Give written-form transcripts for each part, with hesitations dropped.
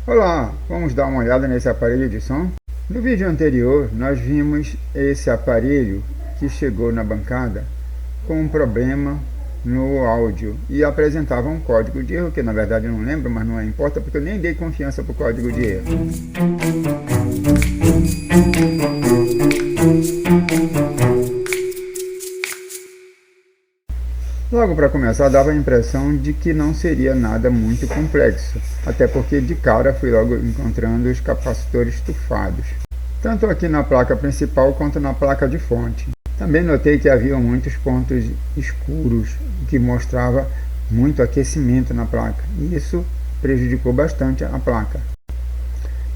Olá, vamos dar uma olhada nesse aparelho de som? No vídeo anterior, nós vimos esse aparelho que chegou na bancada com um problema no áudio e apresentava um código de erro, que na verdade eu não lembro, mas não importa, porque eu nem dei confiança para o código de erro. Logo para começar, dava a impressão de que não seria nada muito complexo, até porque de cara fui logo encontrando os capacitores tufados, tanto aqui na placa principal quanto na placa de fonte. Também notei que havia muitos pontos escuros, o que mostrava muito aquecimento na placa, e isso prejudicou bastante a placa.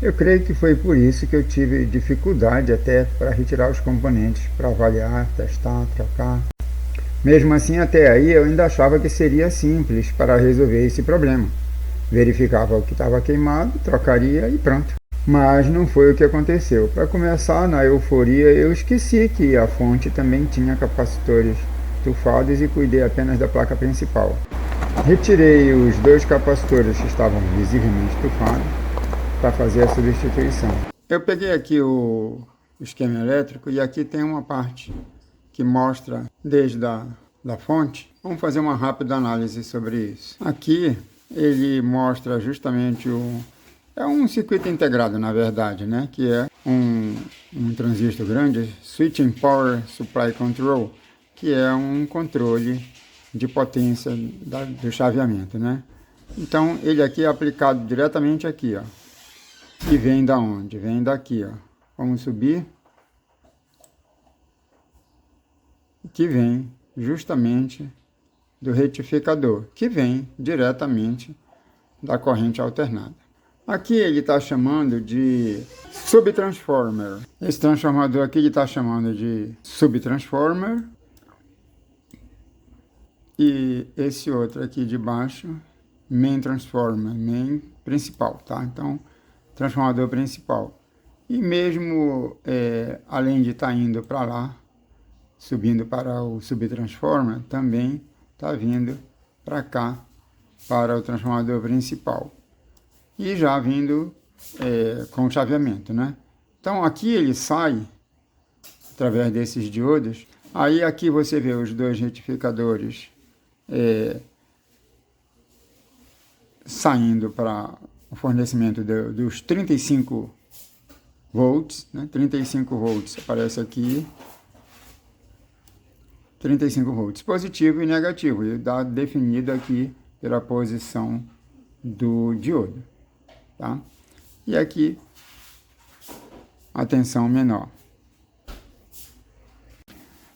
Eu creio que foi por isso que eu tive dificuldade até para retirar os componentes, para avaliar, testar, trocar. Mesmo assim, até aí eu ainda achava que seria simples para resolver esse problema. Verificava o que estava queimado, trocaria e pronto. Mas não foi o que aconteceu. Para começar, na euforia, eu esqueci que a fonte também tinha capacitores tufados e cuidei apenas da placa principal. Retirei os dois capacitores que estavam visivelmente tufados para fazer a substituição. Eu peguei aqui o esquema elétrico e aqui tem uma parte que mostra desde da fonte. Vamos fazer uma rápida análise sobre isso. Aqui ele mostra justamente é um circuito integrado, na verdade, né? Que é um transistor grande, Switching Power Supply Control, que é um controle de potência do chaveamento, né? Então ele aqui é aplicado diretamente aqui, ó. E vem da onde? Vem daqui, ó. Vamos subir. Que vem justamente do retificador, que vem diretamente da corrente alternada. Aqui ele está chamando de subtransformer. Esse transformador aqui ele está chamando de subtransformer. E esse outro aqui de baixo, main transformer, main principal, tá? Então, transformador principal. E mesmo além de estar indo para lá, subindo para o subtransformer, também está vindo para cá, para o transformador principal. E já vindo com o chaveamento, né? Então aqui ele sai, através desses diodos, aí aqui você vê os dois retificadores saindo para o fornecimento dos 35 volts, né? 35 volts aparece aqui, 35 volts, positivo e negativo, e dá definido aqui pela posição do diodo, tá? E aqui a tensão menor.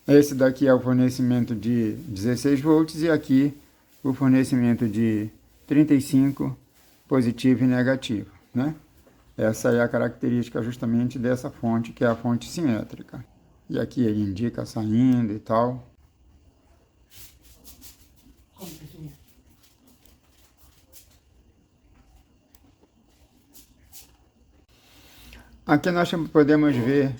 Esse daqui é o fornecimento de 16 volts e aqui o fornecimento de 35, positivo e negativo, né? Essa é a característica justamente dessa fonte, que é a fonte simétrica. E aqui ele indica saindo e tal. Aqui nós podemos ver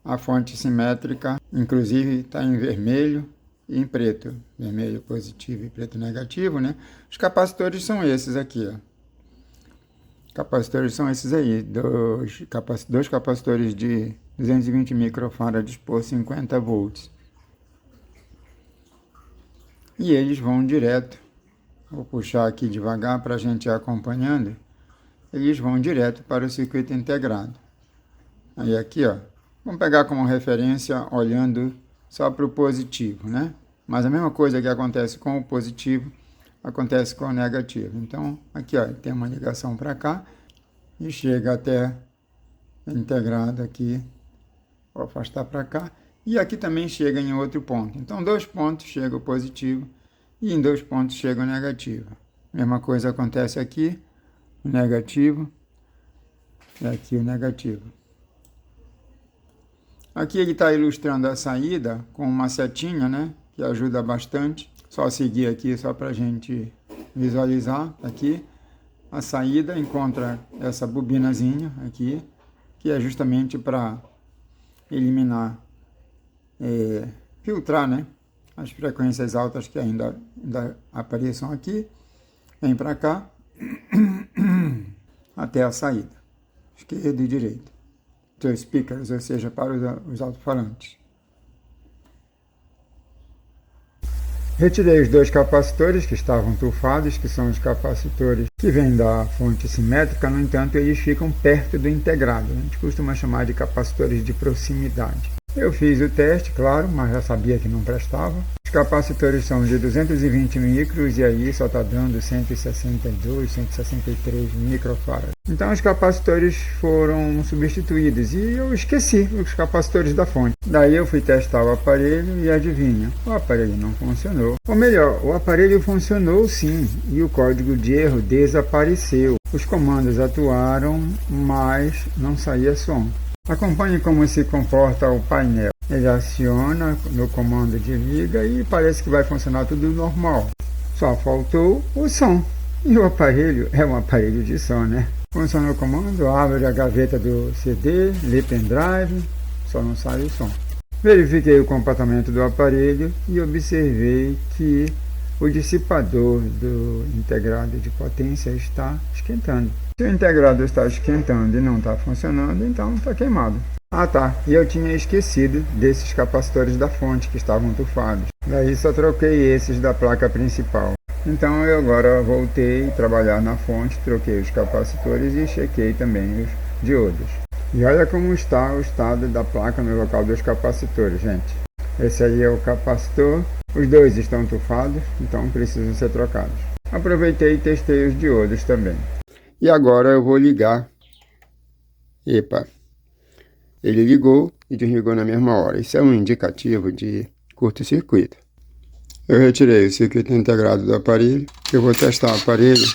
a fonte simétrica, inclusive está em vermelho e em preto. Vermelho positivo e preto negativo, né? Os capacitores são esses aqui, ó. Capacitores são esses aí, dois capacitores de 220 microfarads por 50 volts. E eles vão direto, vou puxar aqui devagar para a gente ir acompanhando, eles vão direto para o circuito integrado. Aí aqui, ó, vamos pegar como referência olhando só para o positivo, né? Mas a mesma coisa que acontece com o positivo, acontece com o negativo. Então, aqui, ó, tem uma ligação para cá e chega até integrado aqui, vou afastar para cá. E aqui também chega em outro ponto. Então, dois pontos chega o positivo e em dois pontos chega o negativo. Mesma coisa acontece aqui, o negativo e aqui o negativo. Aqui ele está ilustrando a saída com uma setinha, né, que ajuda bastante. Só seguir aqui, só para a gente visualizar. Aqui, a saída encontra essa bobinazinha aqui, que é justamente para eliminar, filtrar, né, as frequências altas que ainda apareçam aqui. Vem para cá. até a saída, esquerda e direita. Dois speakers, ou seja, para os alto-falantes. Retirei os dois capacitores que estavam tufados, que são os capacitores que vêm da fonte simétrica, no entanto, eles ficam perto do integrado. A gente costuma chamar de capacitores de proximidade. Eu fiz o teste, claro, mas já sabia que não prestava. Os capacitores são de 220 micros e aí só está dando 162, 163 microfarads. Então os capacitores foram substituídos e eu esqueci os capacitores da fonte. Daí eu fui testar o aparelho e adivinha, o aparelho não funcionou. Ou melhor, o aparelho funcionou sim e o código de erro desapareceu. Os comandos atuaram, mas não saía som. Acompanhe como se comporta o painel. Ele aciona no comando de liga e parece que vai funcionar tudo normal. Só faltou o som. E o aparelho é um aparelho de som, né? Funciona o comando, abre a gaveta do CD, lê pendrive, só não sai o som. Verifiquei o comportamento do aparelho e observei que o dissipador do integrado de potência está esquentando. Se o integrado está esquentando e não está funcionando, então está queimado. Ah tá, e eu tinha esquecido desses capacitores da fonte que estavam tufados. Daí só troquei esses da placa principal. Então eu agora voltei a trabalhar na fonte, troquei os capacitores e chequei também os diodos. E olha como está o estado da placa no local dos capacitores, gente. Esse aí é o capacitor, os dois estão tufados, então precisam ser trocados. Aproveitei e testei os diodos também. E agora eu vou ligar. Epa! Ele ligou e desligou na mesma hora. Isso é um indicativo de curto-circuito. Eu retirei o circuito integrado do aparelho. Eu vou testar o aparelho.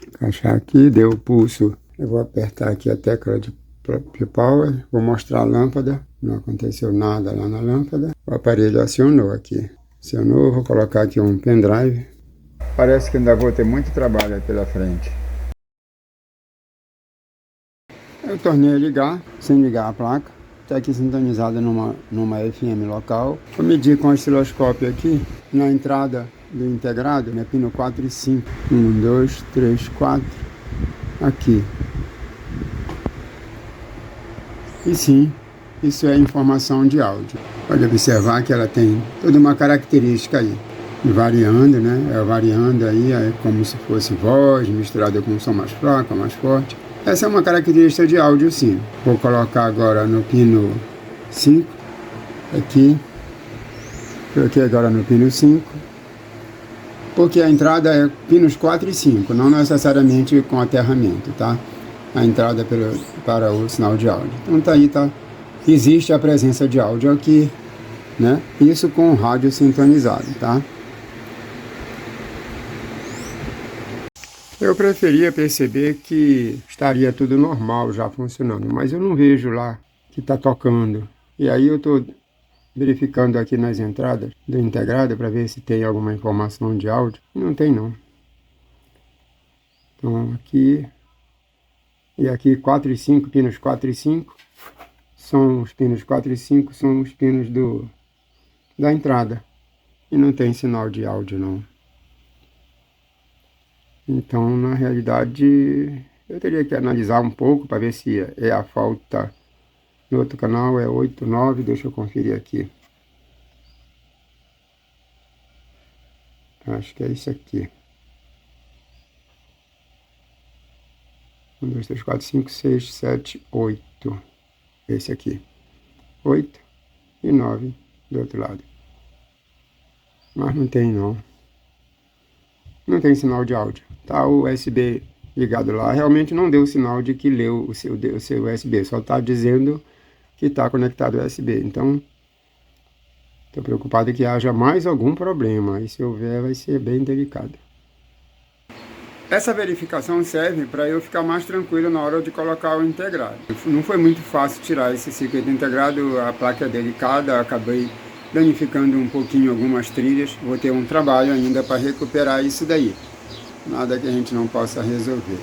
Encaixar aqui, deu o pulso. Eu vou apertar aqui a tecla de power. Vou mostrar a lâmpada. Não aconteceu nada lá na lâmpada. O aparelho acionou aqui. Acionou, vou colocar aqui um pendrive. Parece que ainda vou ter muito trabalho pela frente. Eu tornei a ligar, sem ligar a placa. Está aqui sintonizada numa FM local. Vou medir com o osciloscópio aqui, na entrada do integrado, né, pino 4 e 5. 1, 2, 3, 4. Aqui. E sim, isso é informação de áudio. Pode observar que ela tem toda uma característica aí. Variando, né? Variando aí, é como se fosse voz misturada com um som mais fraco, mais forte. Essa é uma característica de áudio, sim. Vou colocar agora no pino 5, aqui. Coloquei agora no pino 5, porque a entrada é pinos 4 e 5, não necessariamente com aterramento, tá? A entrada para o sinal de áudio. Então tá aí, tá? Existe a presença de áudio aqui, né? Isso com o rádio sintonizado, tá? Eu preferia perceber que estaria tudo normal já funcionando, mas eu não vejo lá que está tocando. E aí eu estou verificando aqui nas entradas do integrado para ver se tem alguma informação de áudio. Não tem não. Então aqui e aqui 4 e 5, pinos 4 e 5, são os pinos 4 e 5, são os pinos da entrada. E não tem sinal de áudio não. Então, na realidade, eu teria que analisar um pouco para ver se é a falta. No outro canal é 8, 9, deixa eu conferir aqui. Acho que é isso aqui. 1, 2, 3, 4, 5, 6, 7, 8. Esse aqui. 8 e 9 do outro lado. Mas não tem não. Não tem sinal de áudio. Tá o USB ligado lá. Realmente não deu sinal de que leu o seu USB. Só está dizendo que está conectado ao USB. Então, estou preocupado que haja mais algum problema. E se houver, vai ser bem delicado. Essa verificação serve para eu ficar mais tranquilo na hora de colocar o integrado. Não foi muito fácil tirar esse circuito integrado. A placa é delicada. Acabei danificando um pouquinho algumas trilhas. Vou ter um trabalho ainda para recuperar isso daí. Nada que a gente não possa resolver.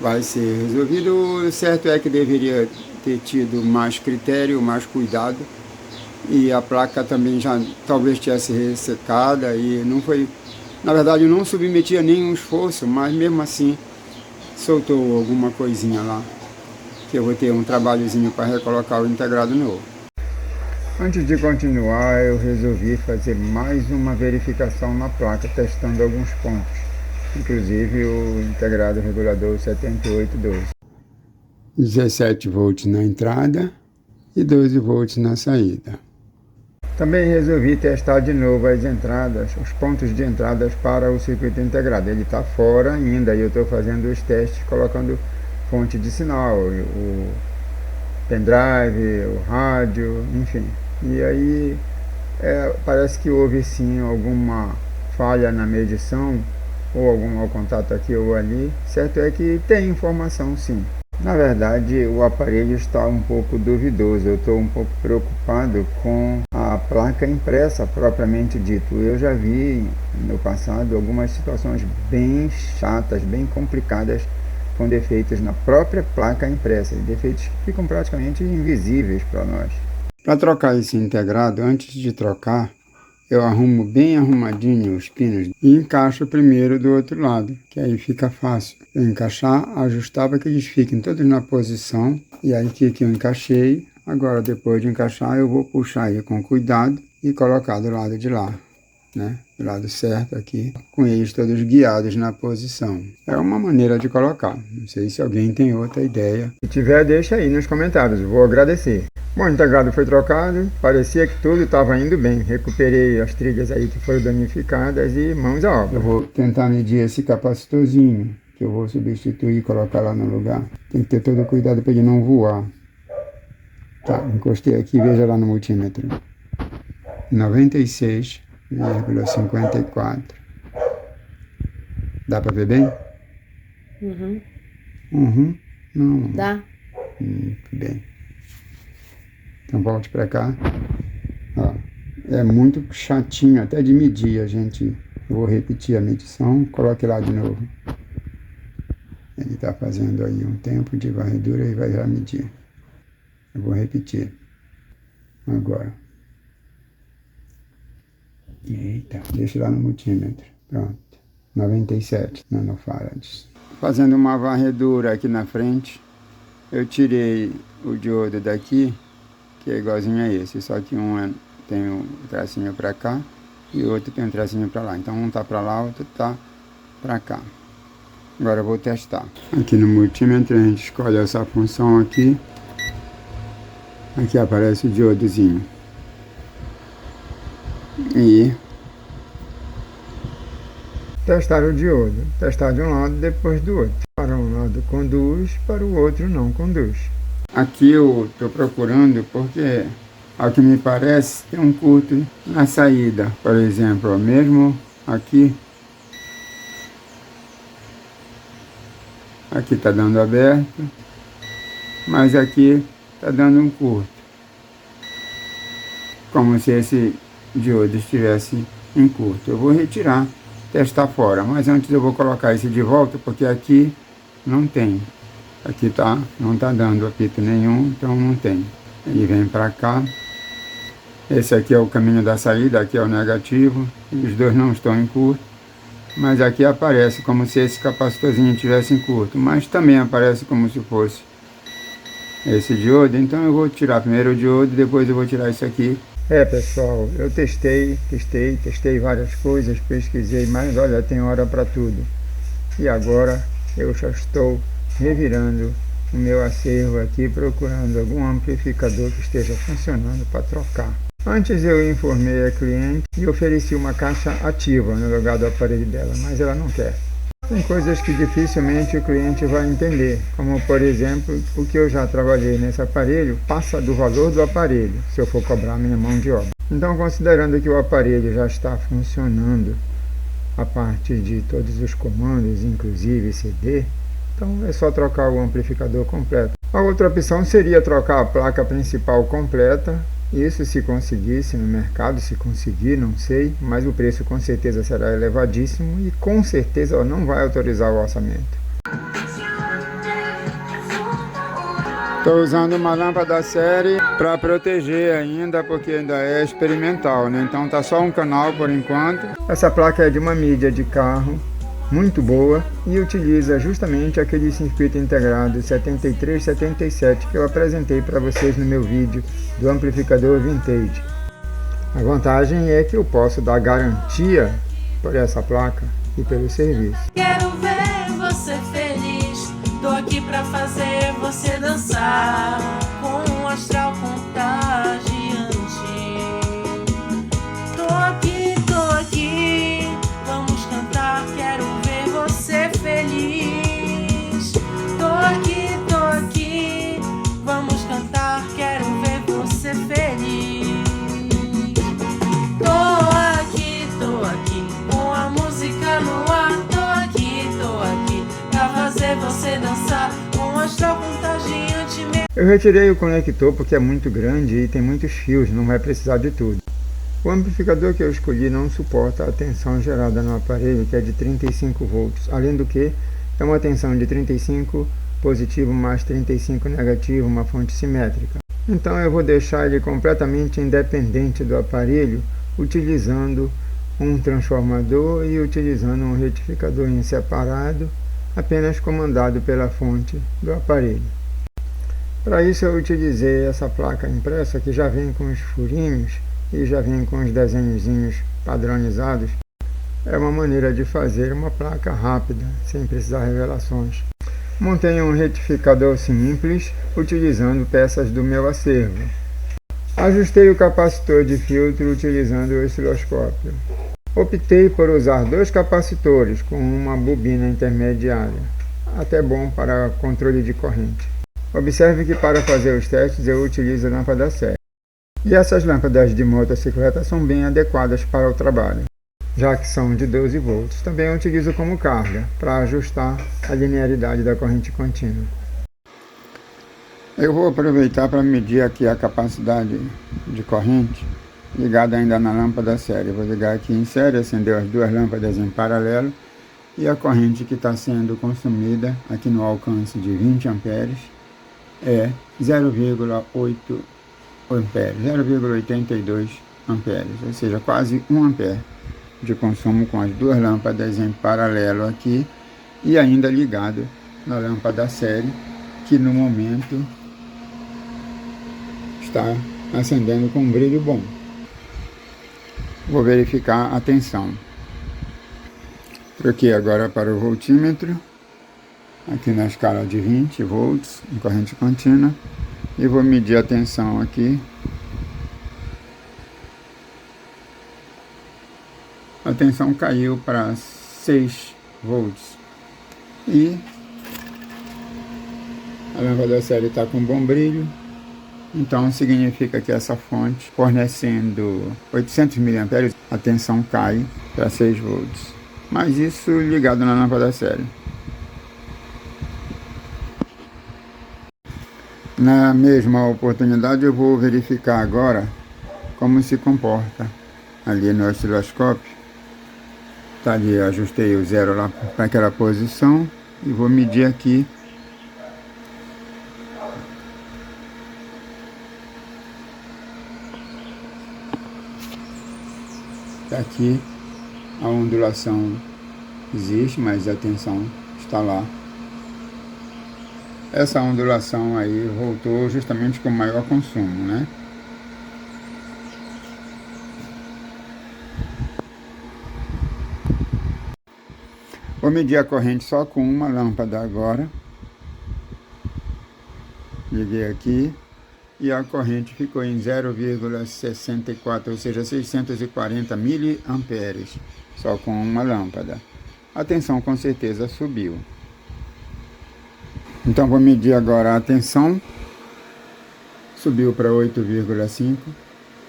Vai ser resolvido. O certo é que deveria ter tido mais critério, mais cuidado. E a placa também já talvez tivesse ressecada e não foi... Na verdade, eu não submetia nenhum esforço, mas mesmo assim soltou alguma coisinha lá, que eu vou ter um trabalhozinho para recolocar o integrado novo. Antes de continuar, eu resolvi fazer mais uma verificação na placa, testando alguns pontos, inclusive o integrado regulador 7812. 17 volts na entrada e 12 volts na saída. Também resolvi testar de novo as entradas, os pontos de entradas para o circuito integrado. Ele está fora ainda e eu estou fazendo os testes colocando fonte de sinal, o pendrive, o rádio, enfim. E aí parece que houve sim alguma falha na medição ou algum mau contato aqui ou ali. Certo é que tem informação sim. Na verdade, o aparelho está um pouco duvidoso. Eu estou um pouco preocupado com a placa impressa propriamente dito. Eu já vi no passado algumas situações bem chatas, bem complicadas, com defeitos na própria placa impressa, defeitos que ficam praticamente invisíveis para nós. Para trocar esse integrado, antes de trocar, eu arrumo bem arrumadinho os pinos e encaixo primeiro do outro lado, que aí fica fácil. Eu encaixar, ajustar para que eles fiquem todos na posição, e aí que eu encaixei. Agora, depois de encaixar, eu vou puxar ele com cuidado e colocar do lado de lá, né? Do lado certo aqui, com eles todos guiados na posição. É uma maneira de colocar. Não sei se alguém tem outra ideia. Se tiver, deixa aí nos comentários, vou agradecer. Bom, o integrado foi trocado, parecia que tudo estava indo bem. Recuperei as trilhas aí que foram danificadas e mãos à obra. Eu vou tentar medir esse capacitorzinho, que eu vou substituir e colocar lá no lugar. Tem que ter todo cuidado para ele não voar. Tá, encostei aqui, veja lá no multímetro. 96,54. Dá para ver bem? Não. Dá. Bem. Então volte para cá. Ó, é muito chatinho até de medir, vou repetir a medição, coloque lá de novo. Ele está fazendo aí um tempo de varredura e vai já medir. Eu vou repetir. Agora. Eita, deixa lá no multímetro. Pronto. 97 nanofarads. Fazendo uma varredura aqui na frente, eu tirei o diodo daqui, que é igualzinho a esse, só que tem um tracinho para cá e o outro tem um tracinho para lá. Então um tá para lá, o outro tá para cá. Agora eu vou testar. Aqui no multímetro a gente escolhe essa função aqui. Aqui aparece o diodozinho. E testar o diodo. Testar de um lado depois do outro. Para um lado conduz, para o outro não conduz. Aqui eu estou procurando porque, ao que me parece, tem um curto na saída. Por exemplo, mesmo aqui está dando aberto, mas aqui está dando um curto. Como se esse diodo estivesse em curto. Eu vou retirar, testar fora, mas antes eu vou colocar esse de volta, porque aqui não tem. Aqui não tá dando apito nenhum, então não tem. Ele vem para cá. Esse aqui é o caminho da saída, aqui é o negativo. Os dois não estão em curto, mas aqui aparece como se esse capacitorzinho estivesse em curto, mas também aparece como se fosse esse diodo. Então eu vou tirar primeiro o diodo, depois eu vou tirar isso aqui. Pessoal, eu testei várias coisas, pesquisei, mas olha, tem hora para tudo. E agora eu já estou revirando o meu acervo aqui, procurando algum amplificador que esteja funcionando para trocar. Antes eu informei a cliente e ofereci uma caixa ativa no lugar do aparelho dela, mas ela não quer. Tem coisas que dificilmente o cliente vai entender, como por exemplo, o que eu já trabalhei nesse aparelho passa do valor do aparelho, se eu for cobrar minha mão de obra. Então, considerando que o aparelho já está funcionando a partir de todos os comandos, inclusive CD, então é só trocar o amplificador completo. A outra opção seria trocar a placa principal completa. Isso se conseguisse no mercado, se conseguir, não sei, mas o preço com certeza será elevadíssimo e com certeza ela não vai autorizar o orçamento. Estou usando uma lâmpada série para proteger ainda, porque ainda é experimental, né? Então tá só um canal por enquanto. Essa placa é de uma mídia de carro muito boa e utiliza justamente aquele circuito integrado 7377 que eu apresentei para vocês no meu vídeo do amplificador Vintage. A vantagem é que eu posso dar garantia por essa placa e pelo serviço. Quero ver você feliz, tô aqui pra fazer você dançar com um astral contagiante. Tô aqui, vamos cantar, quero ver você feliz. Tô aqui, vamos cantar, quero ver você feliz. Tô aqui, com a música no ar. Tô aqui, pra fazer você dançar com um astral contagiante. Eu retirei o conector porque é muito grande e tem muitos fios, não vai precisar de tudo. O amplificador que eu escolhi não suporta a tensão gerada no aparelho, que é de 35 volts, além do que é uma tensão de 35 positivo mais 35 negativo, uma fonte simétrica. Então eu vou deixar ele completamente independente do aparelho, utilizando um transformador e utilizando um retificador em separado, apenas comandado pela fonte do aparelho. Para isso eu utilizei essa placa impressa que já vem com os furinhos e já vem com os desenhozinhos padronizados. É uma maneira de fazer uma placa rápida, sem precisar revelações. Montei um retificador simples, utilizando peças do meu acervo. Ajustei o capacitor de filtro utilizando o osciloscópio. Optei por usar 2 capacitores com uma bobina intermediária, até bom para controle de corrente. Observe que para fazer os testes eu utilizo a lâmpada série. E essas lâmpadas de motocicleta são bem adequadas para o trabalho, já que são de 12 volts. Também eu utilizo como carga, para ajustar a linearidade da corrente contínua. Eu vou aproveitar para medir aqui a capacidade de corrente, ligada ainda na lâmpada série. Vou ligar aqui em série, acender as 2 lâmpadas em paralelo, e a corrente que está sendo consumida aqui no alcance de 20 amperes é 0,8 amperes, 0,82 amperes, ou seja, quase 1 ampere de consumo com as 2 lâmpadas em paralelo aqui e ainda ligado na lâmpada série, que no momento está acendendo com um brilho bom. Vou verificar a tensão. Troquei agora para o voltímetro, aqui na escala de 20 volts, em corrente contínua, e vou medir a tensão aqui. A tensão caiu para 6 volts e a lâmpada série está com bom brilho, então significa que essa fonte fornecendo 800 mA, a tensão cai para 6 volts, mas isso ligado na lâmpada série. Na mesma oportunidade eu vou verificar agora como se comporta ali no osciloscópio. Tá ali, ajustei o 0 lá para aquela posição e vou medir aqui. Aqui a ondulação existe, mas a tensão está lá. Essa ondulação aí voltou justamente com maior consumo, né? Vou medir a corrente só com uma lâmpada agora. Liguei aqui e a corrente ficou em 0,64, ou seja, 640 miliamperes, só com uma lâmpada. A tensão com certeza subiu. Então vou medir agora a tensão, subiu para 8,5,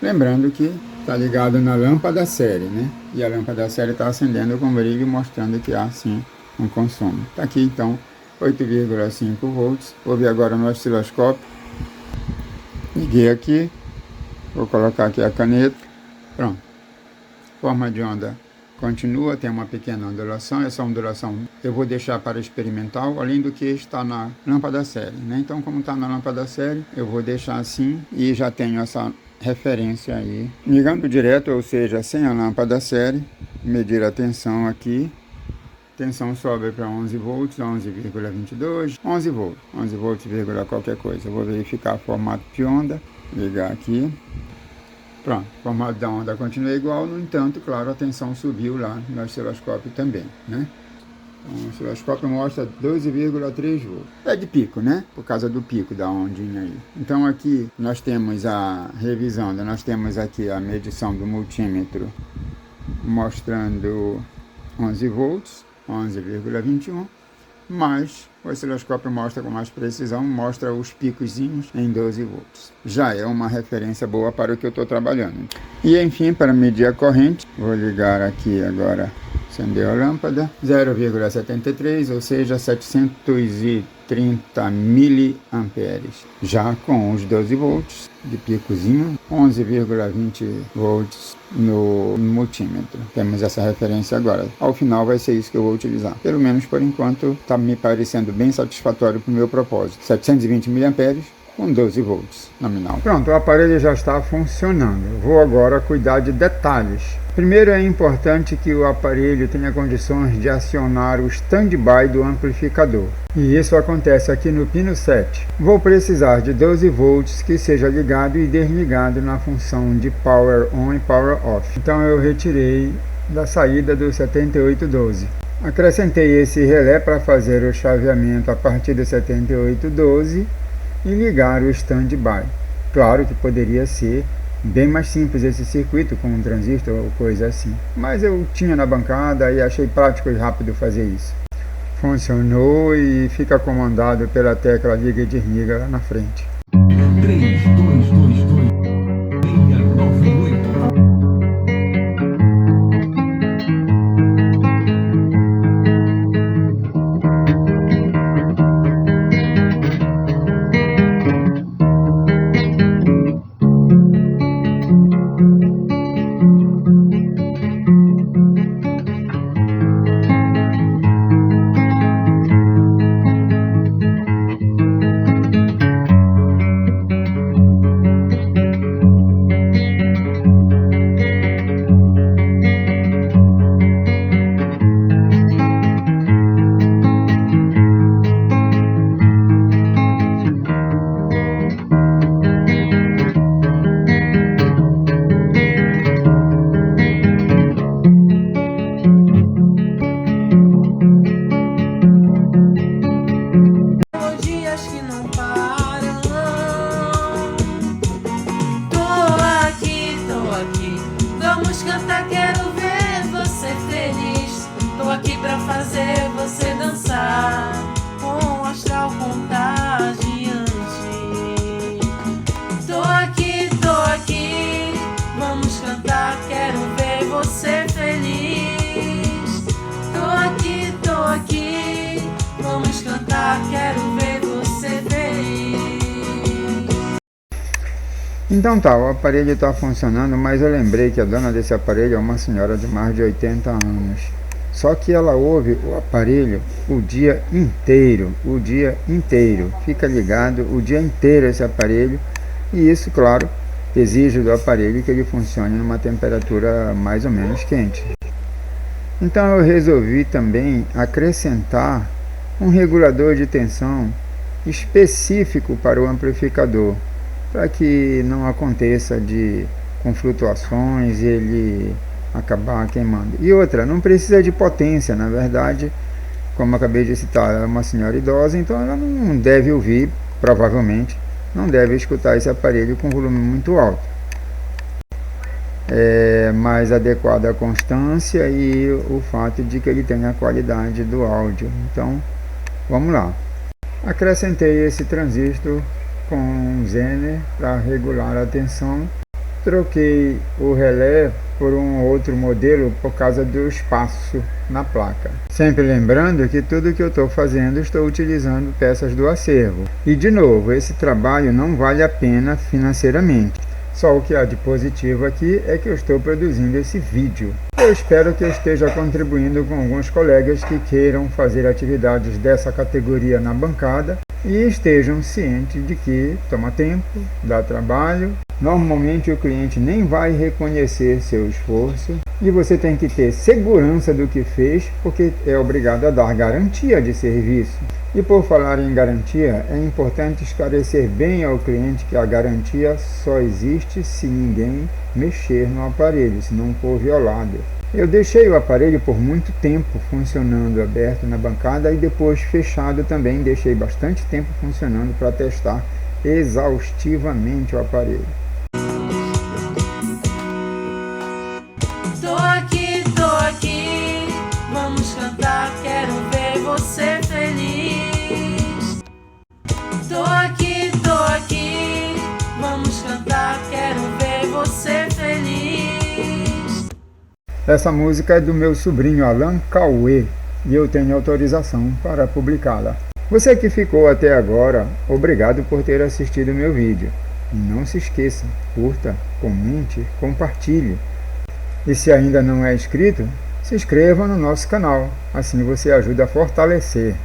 lembrando que está ligado na lâmpada série, né? E a lâmpada série está acendendo com brilho, mostrando que há sim um consumo. Está aqui então 8,5 volts, vou ver agora no osciloscópio, liguei aqui, vou colocar aqui a caneta, pronto, forma de onda continua, tem uma pequena ondulação. Essa ondulação eu vou deixar para experimental, além do que está na lâmpada série, né? Então, como está na lâmpada série, eu vou deixar assim e já tenho essa referência aí. Ligando direto, ou seja, sem a lâmpada série, medir a tensão aqui, tensão sobe para 11 volts, 11,22, 11 volts, 11 volts, qualquer coisa. Eu vou verificar o formato de onda, ligar aqui. Pronto, o formato da onda continua igual, no entanto, claro, a tensão subiu lá no osciloscópio também, né? Então, o osciloscópio mostra 12,3 volts. É de pico, né? Por causa do pico da ondinha aí. Então aqui nós temos a revisão, nós temos aqui a medição do multímetro mostrando 11 volts, 11,21, mas o osciloscópio mostra com mais precisão, mostra os picozinhos em 12 volts. Já é uma referência boa para o que eu estou trabalhando. E enfim, para medir a corrente, vou ligar aqui agora, acender a lâmpada, 0,73, ou seja, 730 miliamperes. Já com os 12 volts de picozinho, 11,20 volts no multímetro. Temos essa referência agora. Ao final vai ser isso que eu vou utilizar. Pelo menos por enquanto está me parecendo bem satisfatório para o meu propósito. 720 miliamperes com 12 volts nominal. Pronto, o aparelho já está funcionando. Eu vou agora cuidar de detalhes. Primeiro, é importante que o aparelho tenha condições de acionar o standby do amplificador. E isso acontece aqui no pino 7. Vou precisar de 12 volts que seja ligado e desligado na função de Power On e Power Off. Então eu retirei da saída do 7812. Acrescentei esse relé para fazer o chaveamento a partir do 7812 e ligar o standby. Claro que poderia ser bem mais simples esse circuito com um transistor ou coisa assim, mas eu tinha na bancada e achei prático e rápido fazer isso. Funcionou e fica comandado pela tecla liga e desliga lá na frente. 3222 698. Vamos cantar, quero ver você feliz. Tô aqui pra fazer você dançar com o astral contagiante. Tô aqui, vamos cantar, quero ver você feliz. Tô aqui, vamos cantar, quero ver você feliz. Então tá, o aparelho está funcionando, mas eu lembrei que a dona desse aparelho é uma senhora de mais de 80 anos. Só que ela ouve o aparelho o dia inteiro, fica ligado o dia inteiro esse aparelho, e isso, claro, exige do aparelho que ele funcione numa temperatura mais ou menos quente. Então eu resolvi também acrescentar um regulador de tensão específico para o amplificador, para que não aconteça com flutuações e ele acabar queimando. E outra, não precisa de potência, na verdade, como acabei de citar, ela é uma senhora idosa, então ela não deve ouvir, provavelmente, não deve escutar esse aparelho com volume muito alto. É mais adequado à constância e o fato de que ele tenha a qualidade do áudio. Então, vamos lá. Acrescentei esse transistor com um Zener para regular a tensão. Troquei o relé por um outro modelo por causa do espaço na placa. Sempre lembrando que tudo que eu estou fazendo, estou utilizando peças do acervo. E de novo, esse trabalho não vale a pena financeiramente. Só o que há de positivo aqui é que eu estou produzindo esse vídeo. Eu espero que eu esteja contribuindo com alguns colegas que queiram fazer atividades dessa categoria na bancada e estejam cientes de que toma tempo, dá trabalho Normalmente o cliente nem vai reconhecer seu esforço e você tem que ter segurança do que fez, porque é obrigado a dar garantia de serviço. E por falar em garantia, é importante esclarecer bem ao cliente que a garantia só existe se ninguém mexer no aparelho, se não for violado. Eu deixei o aparelho por muito tempo funcionando aberto na bancada e depois fechado também. Deixei bastante tempo funcionando para testar exaustivamente o aparelho. Tô aqui, vamos cantar, quero ver você feliz. Tô aqui, vamos cantar, quero ver você feliz. Essa música é do meu sobrinho Alan Cauê e eu tenho autorização para publicá-la. Você que ficou até agora, obrigado por ter assistido meu vídeo. E não se esqueça, curta, comente, compartilhe. E se ainda não é inscrito, se inscreva no nosso canal, assim você ajuda a fortalecer.